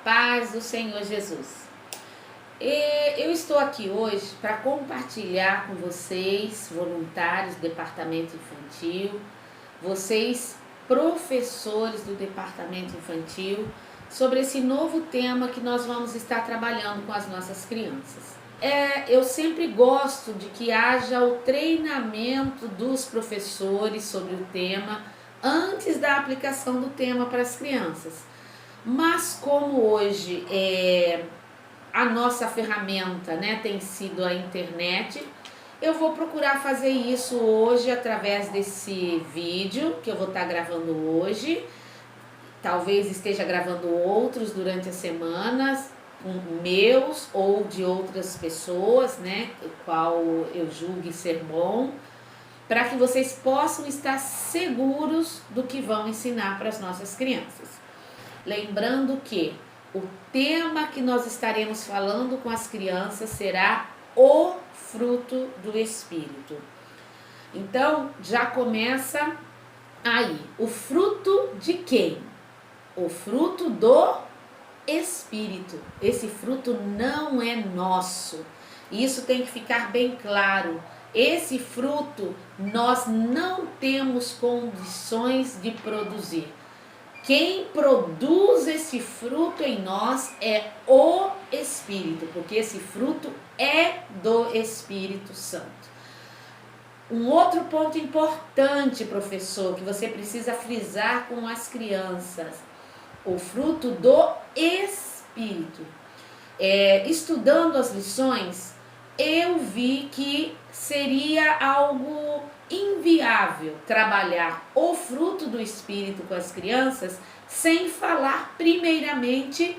paz do Senhor Jesus. Eu estou aqui hoje para compartilhar com vocês, voluntários do Departamento Infantil, vocês, professores do Departamento Infantil, sobre esse novo tema que nós vamos estar trabalhando com as nossas crianças. Eu sempre gosto de que haja o treinamento dos professores sobre o tema antes da aplicação do tema para as crianças. Mas como hoje a nossa ferramenta, tem sido a internet, eu vou procurar fazer isso hoje através desse vídeo que eu vou estar gravando hoje. Talvez esteja gravando outros durante as semanas, meus ou de outras pessoas, o qual eu julgue ser bom, para que vocês possam estar seguros do que vão ensinar para as nossas crianças. Lembrando que o tema que nós estaremos falando com as crianças será o fruto do Espírito. Então, já começa aí. O fruto de quem? O fruto do Espírito. Esse fruto não é nosso. Isso tem que ficar bem claro. Esse fruto nós não temos condições de produzir. Quem produz esse fruto em nós é o Espírito, porque esse fruto é do Espírito Santo. Um outro ponto importante, professor, que você precisa frisar com as crianças: o fruto do Espírito. Estudando as lições, eu vi que seria algo inviável trabalhar o fruto do Espírito com as crianças sem falar primeiramente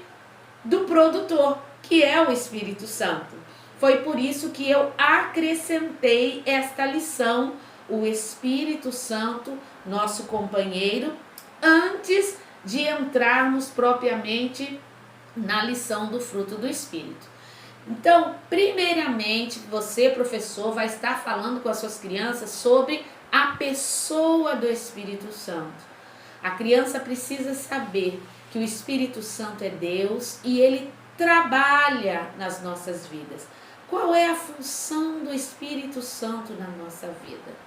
do produtor, que é o Espírito Santo. Foi por isso que eu acrescentei esta lição, o Espírito Santo, nosso companheiro, antes de entrarmos propriamente na lição do fruto do Espírito. Então, primeiramente, você, professor, vai estar falando com as suas crianças sobre a pessoa do Espírito Santo. A criança precisa saber que o Espírito Santo é Deus e ele trabalha nas nossas vidas. Qual é a função do Espírito Santo na nossa vida?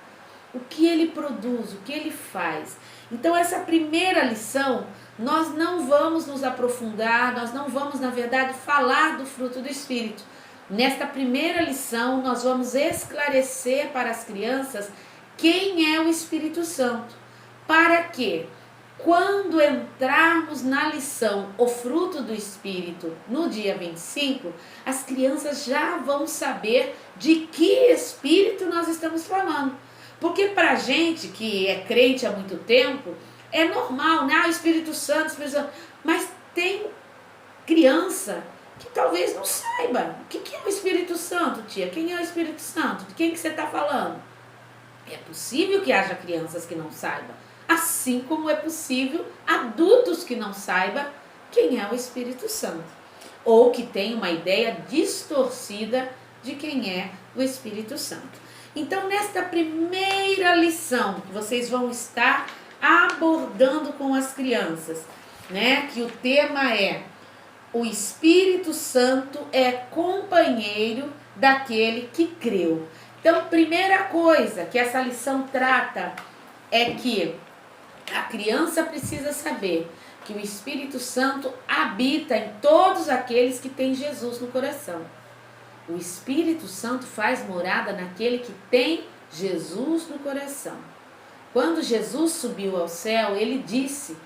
O que ele produz, o que ele faz? Então, essa primeira lição, nós não vamos nos aprofundar, nós não vamos, na verdade, falar do fruto do Espírito. Nesta primeira lição, nós vamos esclarecer para as crianças quem é o Espírito Santo. Para que, quando entrarmos na lição O Fruto do Espírito, no dia 25, as crianças já vão saber de que Espírito nós estamos falando. Porque para a gente que é crente há muito tempo, é normal, o Espírito Santo, mas tem criança que talvez não saiba. O que é o Espírito Santo, tia? Quem é o Espírito Santo? De quem que você está falando? É possível que haja crianças que não saibam, assim como é possível adultos que não saibam quem é o Espírito Santo, ou que tenham uma ideia distorcida de quem é o Espírito Santo. Então, nesta primeira lição que vocês vão estar abordando com as crianças, que o tema é: o Espírito Santo é companheiro daquele que creu. Então, primeira coisa que essa lição trata é que a criança precisa saber que o Espírito Santo habita em todos aqueles que têm Jesus no coração. O Espírito Santo faz morada naquele que tem Jesus no coração. Quando Jesus subiu ao céu, ele disse,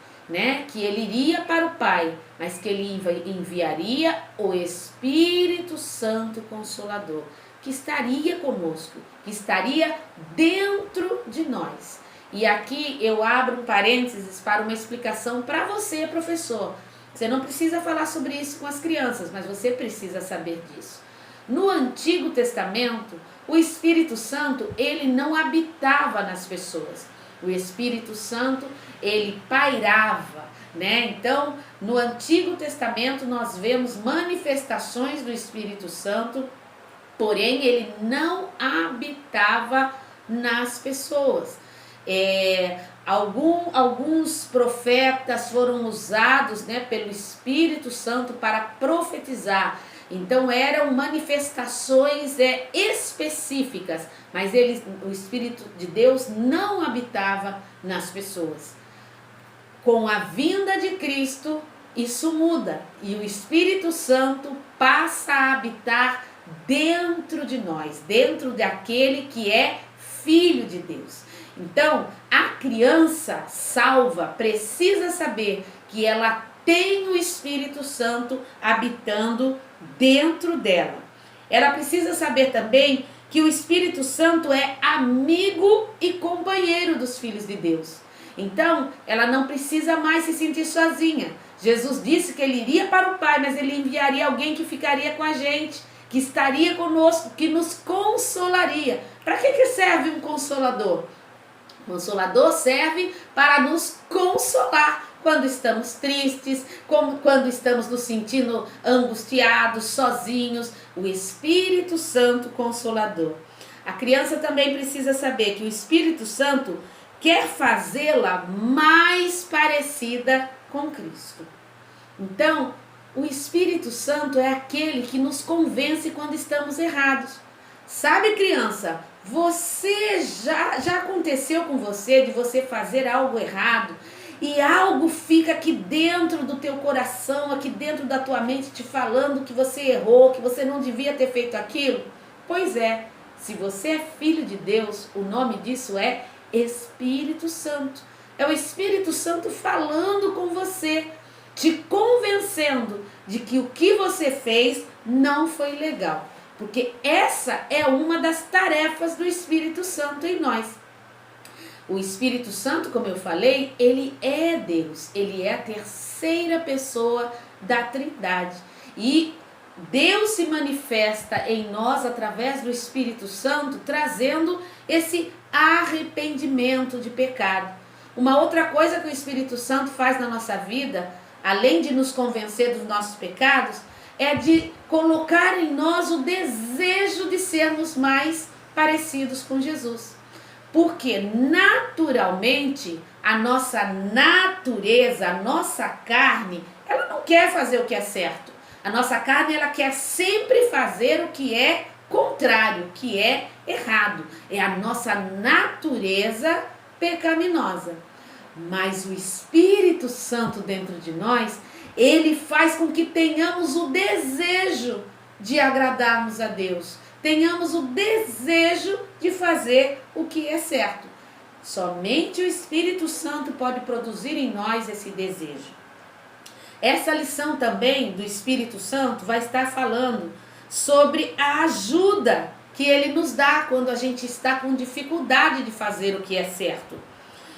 que ele iria para o Pai, mas que ele enviaria o Espírito Santo Consolador, que estaria conosco, que estaria dentro de nós. E aqui eu abro um parênteses para uma explicação para você, professor. Você não precisa falar sobre isso com as crianças, mas você precisa saber disso. No Antigo Testamento, o Espírito Santo, ele não habitava nas pessoas. O Espírito Santo, ele pairava, Então, no Antigo Testamento, nós vemos manifestações do Espírito Santo, porém, ele não habitava nas pessoas. Alguns profetas foram usados, né, pelo Espírito Santo para profetizar. Então eram manifestações específicas, mas o Espírito de Deus não habitava nas pessoas. Com a vinda de Cristo, isso muda e o Espírito Santo passa a habitar dentro de nós, dentro daquele que é filho de Deus. Então, a criança salva precisa saber que ela tem o Espírito Santo habitando dentro dela. Ela precisa saber também que o Espírito Santo é amigo e companheiro dos filhos de Deus. Então, ela não precisa mais se sentir sozinha. Jesus disse que ele iria para o Pai, mas ele enviaria alguém que ficaria com a gente, que estaria conosco, que nos consolaria. Para que serve um consolador? O consolador serve para nos consolar quando estamos tristes, quando estamos nos sentindo angustiados, sozinhos. O Espírito Santo Consolador. A criança também precisa saber que o Espírito Santo quer fazê-la mais parecida com Cristo. Então, o Espírito Santo é aquele que nos convence quando estamos errados. Sabe, criança, você já aconteceu com você de você fazer algo errado e algo fica aqui dentro do teu coração, aqui dentro da tua mente te falando que você errou, que você não devia ter feito aquilo? Pois é, se você é filho de Deus, o nome disso é Espírito Santo. É o Espírito Santo falando com você, te convencendo de que o que você fez não foi legal. Porque essa é uma das tarefas do Espírito Santo em nós. O Espírito Santo, como eu falei, ele é Deus. Ele é a terceira pessoa da Trindade. E Deus se manifesta em nós através do Espírito Santo, trazendo esse arrependimento de pecado. Uma outra coisa que o Espírito Santo faz na nossa vida, além de nos convencer dos nossos pecados, é de colocar em nós o desejo de sermos mais parecidos com Jesus. Porque naturalmente a nossa natureza, a nossa carne, ela não quer fazer o que é certo. A nossa carne, ela quer sempre fazer o que é contrário, o que é errado. É a nossa natureza pecaminosa. Mas o Espírito Santo dentro de nós, ele faz com que tenhamos o desejo de agradarmos a Deus. Tenhamos o desejo de fazer o que é certo. Somente o Espírito Santo pode produzir em nós esse desejo. Essa lição também do Espírito Santo vai estar falando sobre a ajuda que ele nos dá quando a gente está com dificuldade de fazer o que é certo.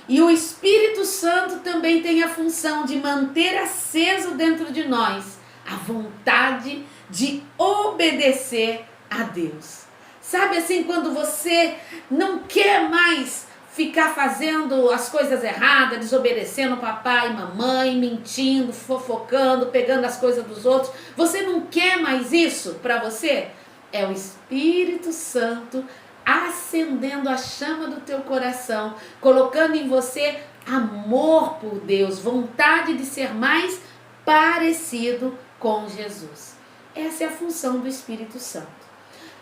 E o Espírito Santo também tem a função de manter aceso dentro de nós a vontade de obedecer a Deus. Sabe assim, quando você não quer mais ficar fazendo as coisas erradas, desobedecendo papai e mamãe, mentindo, fofocando, pegando as coisas dos outros, você não quer mais isso para você? É o Espírito Santo acendendo a chama do teu coração, colocando em você amor por Deus, vontade de ser mais parecido com Jesus. Essa é a função do Espírito Santo.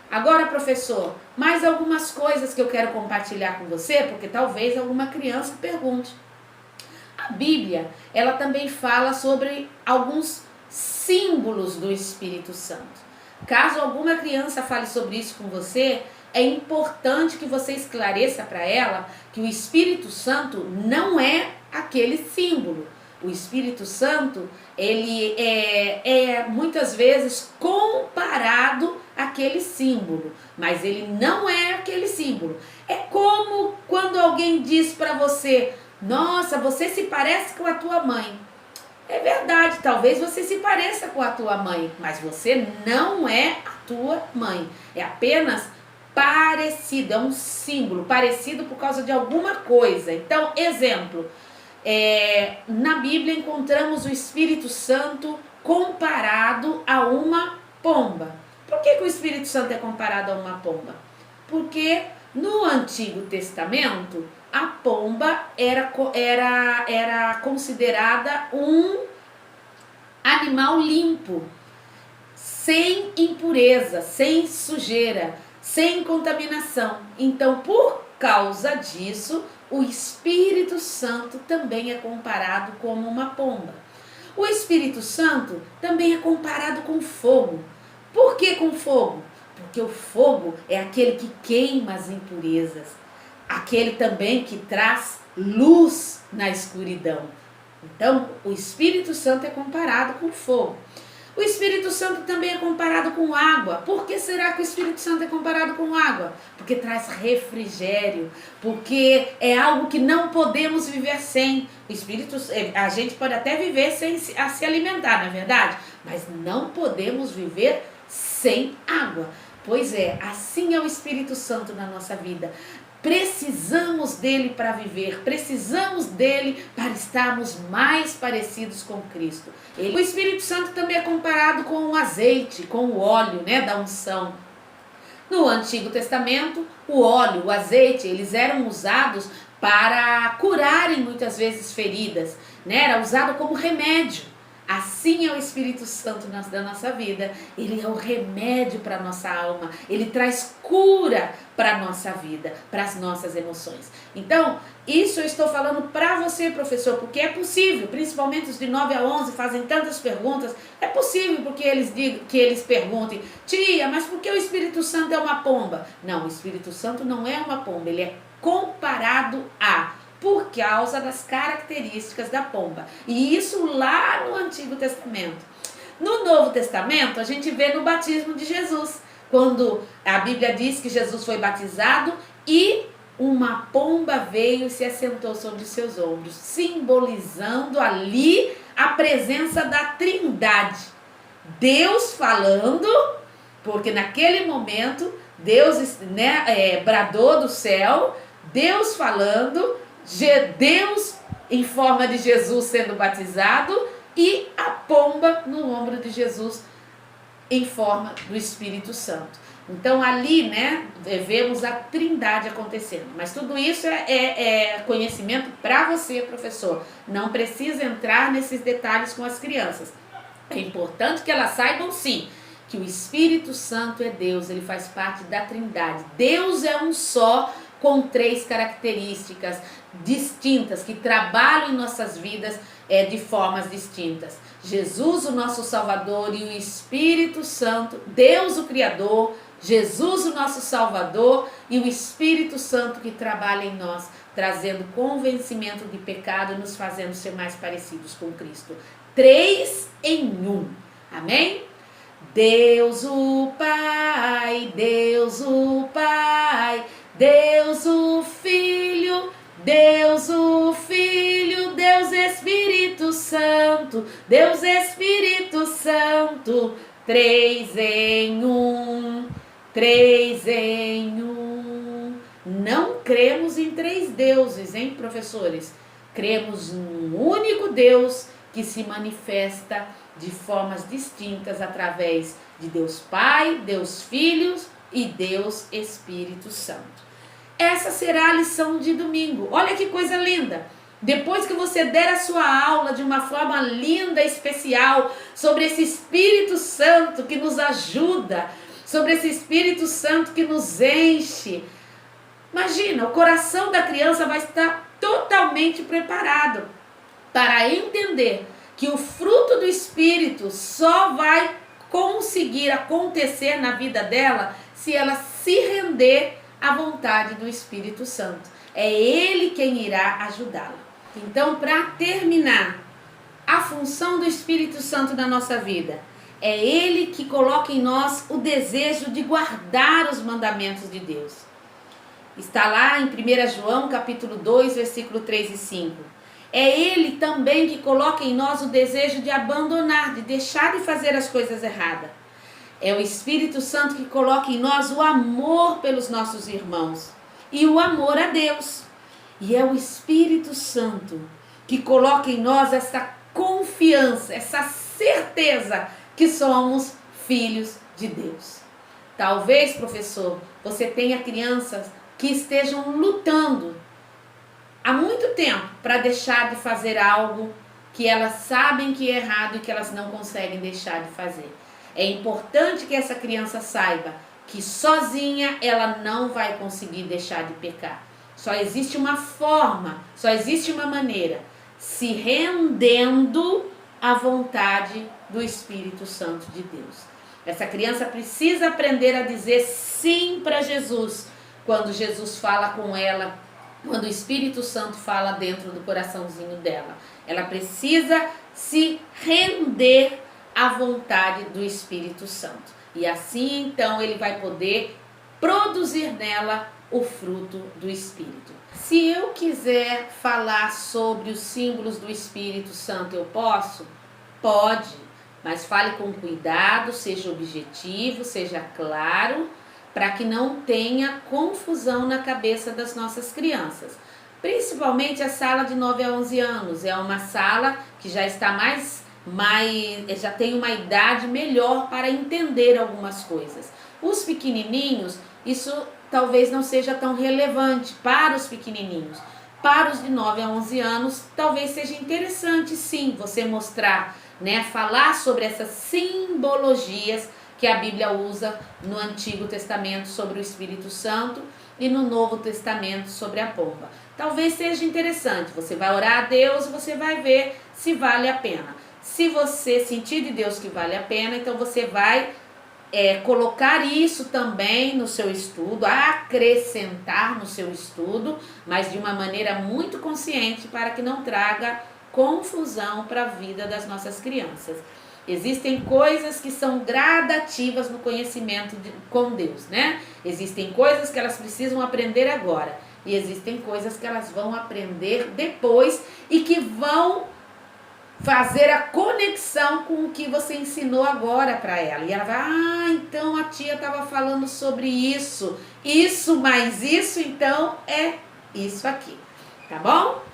Agora, professor, mais algumas coisas que eu quero compartilhar com você, porque talvez alguma criança pergunte. A Bíblia, ela também fala sobre alguns símbolos do Espírito Santo. Caso alguma criança fale sobre isso com você, é importante que você esclareça para ela que o Espírito Santo não é aquele símbolo. O Espírito Santo, ele é muitas vezes comparado àquele símbolo, mas ele não é aquele símbolo. É como quando alguém diz para você: nossa, você se parece com a tua mãe. É verdade, talvez você se pareça com a tua mãe, mas você não é a tua mãe. É apenas parecido, é um símbolo, parecido por causa de alguma coisa. Então, exemplo, na Bíblia encontramos o Espírito Santo comparado a uma pomba. Por que o Espírito Santo é comparado a uma pomba? Porque no Antigo Testamento, a pomba era considerada um animal limpo, sem impureza, sem sujeira, sem contaminação. Então, por causa disso, o Espírito Santo também é comparado como uma pomba. O Espírito Santo também é comparado com fogo. Por que com fogo? Porque o fogo é aquele que queima as impurezas, aquele também que traz luz na escuridão. Então, o Espírito Santo é comparado com fogo. O Espírito Santo também é comparado com água. Por que será que o Espírito Santo é comparado com água? Porque traz refrigério, porque é algo que não podemos viver sem. O Espírito, a gente pode até viver sem se alimentar, não é verdade? Mas não podemos viver sem água. Pois é, assim é o Espírito Santo na nossa vida. Precisamos dele para viver, precisamos dele para estarmos mais parecidos com Cristo. O Espírito Santo também é comparado com o azeite, com o óleo, da unção. No Antigo Testamento, o óleo, o azeite, eles eram usados para curarem muitas vezes feridas, Era usado como remédio. Assim é o Espírito Santo da nossa vida. Ele é o remédio para a nossa alma. Ele traz cura para a nossa vida, para as nossas emoções. Então, isso eu estou falando para você, professor, porque é possível, principalmente os de 9 a 11 fazem tantas perguntas. É possível porque eles perguntem: tia, mas por que o Espírito Santo é uma pomba? Não, o Espírito Santo não é uma pomba, ele é comparado a... por causa das características da pomba. E isso lá no Antigo Testamento. No Novo Testamento, a gente vê no batismo de Jesus, quando a Bíblia diz que Jesus foi batizado e uma pomba veio e se assentou sobre os seus ombros, simbolizando ali a presença da Trindade. Deus falando, porque naquele momento Deus bradou do céu, Deus falando, Deus em forma de Jesus sendo batizado e a pomba no ombro de Jesus em forma do Espírito Santo. Então ali, vemos a Trindade acontecendo. Mas tudo isso é conhecimento para você, professor. Não precisa entrar nesses detalhes com as crianças. É importante que elas saibam, sim, que o Espírito Santo é Deus, ele faz parte da Trindade. Deus é um só, com 3 características distintas, que trabalham em nossas vidas de formas distintas. Jesus, o nosso Salvador, e o Espírito Santo, Deus o Criador, Jesus, o nosso Salvador, e o Espírito Santo que trabalha em nós, trazendo convencimento de pecado e nos fazendo ser mais parecidos com Cristo. 3 em 1. Amém? Deus o Pai, Deus o Pai, Deus o Filho, Deus o Filho, Deus Espírito Santo, Deus Espírito Santo, 3 em 1, 3 em 1. Não cremos em 3 deuses, hein, professores? Cremos num único Deus que se manifesta de formas distintas através de Deus Pai, Deus Filho e Deus Espírito Santo. Essa será a lição de domingo. Olha que coisa linda! Depois que você der a sua aula de uma forma linda, especial, sobre esse Espírito Santo que nos ajuda, sobre esse Espírito Santo que nos enche, imagina, o coração da criança vai estar totalmente preparado para entender que o fruto do Espírito só vai conseguir acontecer na vida dela se ela se render à vontade do Espírito Santo. É Ele quem irá ajudá-la. Então, para terminar, a função do Espírito Santo na nossa vida é Ele que coloca em nós o desejo de guardar os mandamentos de Deus. Está lá em 1 João capítulo 2, versículo 3 e 5. É Ele também que coloca em nós o desejo de abandonar, de deixar de fazer as coisas erradas. É o Espírito Santo que coloca em nós o amor pelos nossos irmãos e o amor a Deus. E é o Espírito Santo que coloca em nós essa confiança, essa certeza que somos filhos de Deus. Talvez, professor, você tenha crianças que estejam lutando há muito tempo para deixar de fazer algo que elas sabem que é errado e que elas não conseguem deixar de fazer. É importante que essa criança saiba que sozinha ela não vai conseguir deixar de pecar. Só existe uma forma, só existe uma maneira, se rendendo à vontade do Espírito Santo de Deus. Essa criança precisa aprender a dizer sim para Jesus, quando Jesus fala com ela, quando o Espírito Santo fala dentro do coraçãozinho dela. Ela precisa se render à vontade do Espírito Santo. E assim então ele vai poder produzir nela o fruto do Espírito. Se eu quiser falar sobre os símbolos do Espírito Santo, eu posso? Pode, mas fale com cuidado, seja objetivo, seja claro, para que não tenha confusão na cabeça das nossas crianças. Principalmente a sala de 9 a 11 anos, é uma sala que já está já tem uma idade melhor para entender algumas coisas. Os pequenininhos, isso talvez não seja tão relevante para os pequenininhos. Para os de 9 a 11 anos, talvez seja interessante sim você mostrar, falar sobre essas simbologias que a Bíblia usa no Antigo Testamento sobre o Espírito Santo e no Novo Testamento sobre a pomba. Talvez seja interessante, você vai orar a Deus e você vai ver se vale a pena. Se você sentir de Deus que vale a pena, então você vai colocar isso também no seu estudo, acrescentar no seu estudo, mas de uma maneira muito consciente para que não traga confusão para a vida das nossas crianças. Existem coisas que são gradativas no conhecimento com Deus, Existem coisas que elas precisam aprender agora e existem coisas que elas vão aprender depois e que vão fazer a conexão com o que você ensinou agora para ela. E ela vai, então a tia estava falando sobre isso mais isso, então é isso aqui, tá bom?